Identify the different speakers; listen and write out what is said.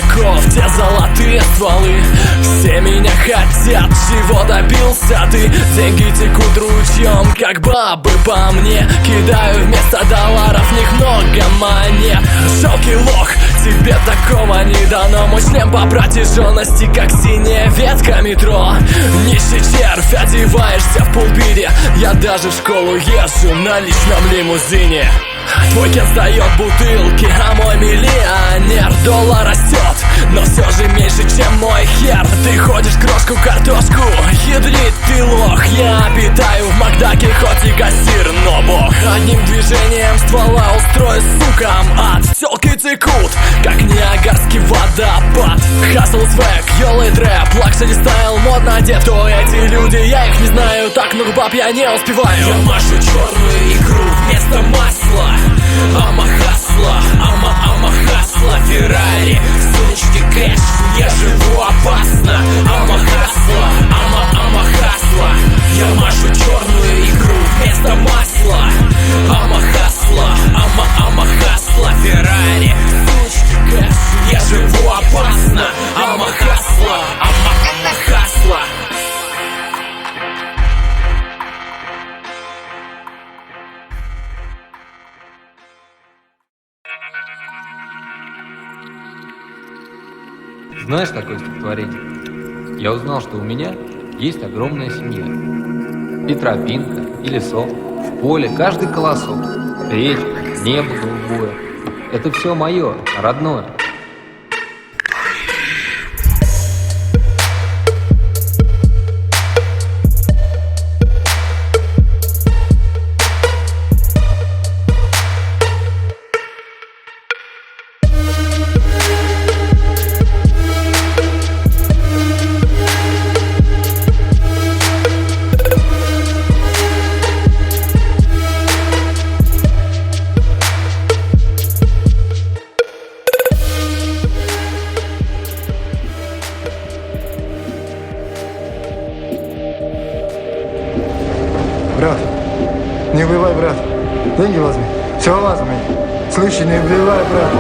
Speaker 1: игроков, те золотые стволы. Все меня хотят, чего добился ты? Деньги текут ручьем, как бабы по мне. Кидаю вместо долларов, в них много монет. Жалкий лох, тебе такого не дано. Мой шлем по протяженности, как синяя ветка метро. Нищий червь, одеваешься в пулбире. Я даже в школу езжу на личном лимузине. Твой кен сдает бутылки, а мой миллионер. Доллар растет, но все же меньше, чем мой хер. Ты ходишь крошку картошку, ядрит ты лох. Я обитаю в Макдаке, хоть и кассир, но бог. Одним движением ствола устрою сукам ад. Тёлки текут, как ниагарский водопад. Хасл, свек, ёлый трэп, лакшери стайл, модно одет. Кто эти люди, я их не знаю. Так много баб я не успеваю. Я машу черную икру вместо масла. Ама хасла, ама хасла. Феррари, в сумочке кэш, я живу опасно. Ама хасла, ама хасла. Я машу черную икру вместо масла. Ама хасла, ама хасла. Феррари, в сумочке кэш, я живу опасно. Ама хасла, ама хасла.
Speaker 2: Знаешь такое стихотворение? Я узнал, что у меня есть огромная семья. И тропинка, и лесок, в поле каждый колосок, речка, небо голубое. Это все мое, родное.
Speaker 3: Брат, не убивай, брат. Деньги возьми. Все возьми. Слышь, не убивай, брат.